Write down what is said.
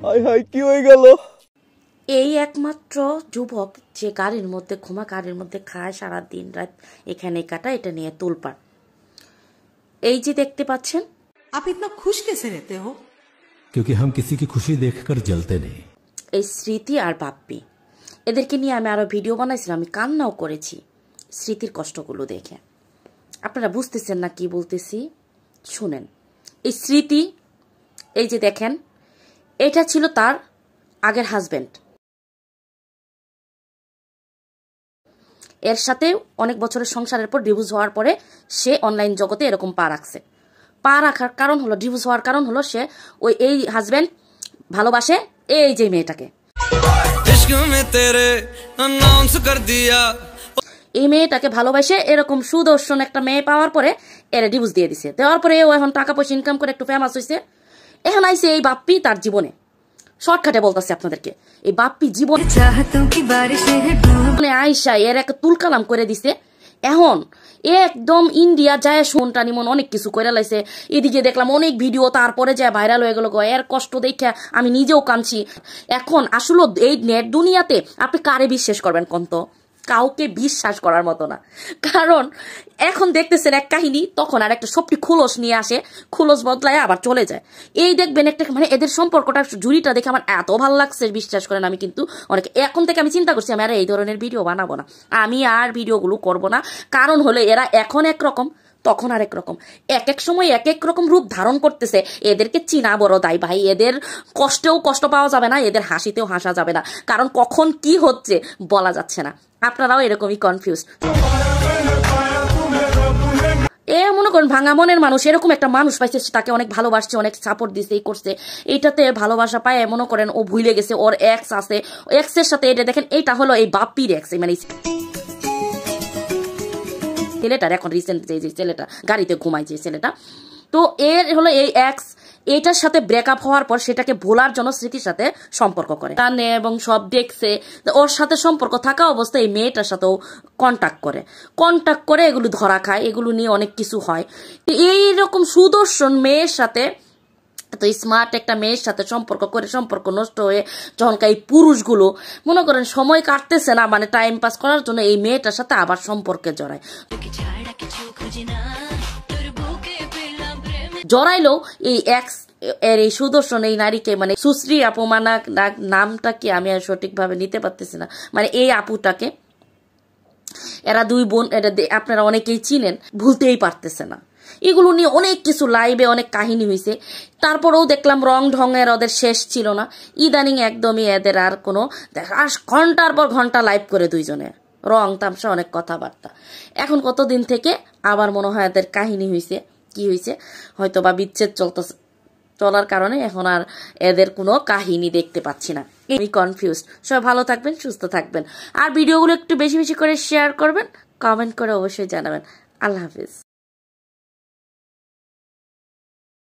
High high কি হয়ে গেল? এই একমাত্র যুবক যে গাড়ির মধ্যে ঘুমা, গাড়ির মধ্যে খায়, সারা দিন রাত এখানে কাটায়, এটা নিয়ে তোলপাড়। এই যে দেখতে পাচ্ছেন, आप इतना खुश कैसे रहते हो? क्योंकि हम किसी की खुशी देखकर जलते नहीं। এই স্মৃতি আর বাপ্পি, এদেরকে নিয়ে আমি আরো ভিডিও বানাইছিলাম, আমি কান্নাও করেছি স্মৃতির কষ্টগুলো দেখে। আপনারা বুঝতেছেন না কি বলতেছি, শুনেন। এই স্মৃতি, এই যে দেখেন, এটা ছিল তার আগের হাজবেন্ড। এর সাথে অনেক বছরের সংসারের পর ডিভোর্স হওয়ার পরে সে অনলাইন জগতে এরকম পা রাখছে। পা রাখার কারণ হলো, ডিভোর্স হওয়ার কারণ হলো, সে এই হাজবেন্ড ভালোবাসে এই যে মেয়েটাকে। এই মেয়েটাকে ভালোবাসে, এরকম সুদর্শন একটা মেয়ে পাওয়ার পরে এরা ডিভোর্স দিয়ে দিছে। দেওয়ার পরে ও এখন টাকা পয়সা ইনকাম করে একটু ফেমাস হয়েছে। এখন আইছে এই বাপ্পি তার জীবনে। শর্টকাটে বলতেছি আপনাদেরকে, এই বাপ্পি জীবনে আইসা এর একটা তুলকালাম করে দিছে। এখন একদম ইন্ডিয়া যায় শুনটা নিমন অনেক কিছু করে লাইছে। এদিকে দেখলাম অনেক ভিডিও তারপরে যায় ভাইরাল হয়ে গেল। এর কষ্ট দেখে আমি নিজেও কাঁদছি। এখন আসলে এই নেট দুনিয়াতে আপনি কারে বিশ্বাস করবেন কোন? তো কাউকে বিশ্বাস করার মতো না। কারণ এখন দেখতেছেন এক কাহিনী, তখন আর একটা সবটি খুলস নিয়ে আসে, খুলস বদলায় আবার চলে যায়। এই দেখবেন একটা মানে এদের সম্পর্কটা, জুড়িটা দেখে আমার এত ভালো লাগছে, বিশ্বাস করেন। আমি কিন্তু অনেক এখন থেকে আমি চিন্তা করছি আমি আর এই ধরনের ভিডিও বানাবো না, আমি আর ভিডিওগুলো করবো না। কারণ হলো এরা এখন একরকম, তখন আরেক রকম, এক এক সময় এক এক রকম রূপ ধারণ করতেছে। এদেরকে চিনা বড় দায় ভাই। এদের কষ্টেও কষ্ট পাওয়া যাবে না, এদের হাসিতেও হাসা যাবে না, কারণ কখন কি হচ্ছে বলা যাচ্ছে না। আপনারাও এরকমই কনফিউজ। মনে করেন ভাঙা মনের মানুষ, এরকম একটা মানুষ পাইছে, তাকে অনেক ভালোবাসছে, অনেক সাপোর্ট দিছে, এই করছে, এইটাতে ভালোবাসা পায়। মনে করেন ও ভুলে গেছে ওর এক্স আছে, এক্সের সাথে এটা দেখেন, এইটা হলো এই বাপ্পির এক্স, মানে ছেলেটার এখন রিসেন্ট যে ছেলেটা গাড়িতে ঘুমায় যে ছেলেটা, তো এর হলো এই এক্স। এটার সাথে ব্রেকআপ হওয়ার পর সেটাকে ভোলার জন্য স্মৃতির সাথে সম্পর্ক করে, জানে এবং সব দেখছে। ওর সাথে সম্পর্ক থাকা অবস্থায় এই মেয়েটার সাথেও কন্ট্যাক্ট করে এগুলো ধরা খায়, এগুলো নিয়ে অনেক কিছু হয়। এইরকম সুদর্শন মেয়ের সাথে, তো স্মার্ট একটা মেয়ের সাথে সম্পর্ক করে সম্পর্ক নষ্ট হয়ে যখন এই পুরুষগুলো মনে করেন সময় কাটতেছে না, মানে টাইম পাস করার জন্য এই মেয়েটার সাথে আবার সম্পর্কে জড়াইলো এই এক্স এর এই সুদর্শন এই নারীকে, মানে সুশ্রী আপু, নামটা কি আমি আর সঠিকভাবে নিতে পারতেছি না, মানে এই আপুটাকে। এরা দুই বোন, এটা আপনারা অনেকেই চিনেন, ভুলতেই পারতেছে না। এগুলো নিয়ে অনেক কিছু লাইভে অনেক কাহিনী হয়েছে। তারপরেও দেখলাম রং ঢঙের ওদের শেষ ছিল না। ইদানিং একদমই এদের আর কোনো ঘন্টার পর ঘন্টা লাইভ করে দুইজনে, রং তামসা অনেক কথাবার্তা। এখন কতদিন থেকে আবার মনে হয় এদের কাহিনী হয়েছে, কি হয়েছে হয়তো বা বিচ্ছেদ চলার কারণে এখন আর এদের কোনো কাহিনী দেখতে পাচ্ছি না। আমি কনফিউজ। সবাই ভালো থাকবেন, সুস্থ থাকবেন, আর ভিডিওগুলো একটু বেশি বেশি করে শেয়ার করবেন, কমেন্ট করে অবশ্যই জানাবেন। আল্লাহ হাফিজ।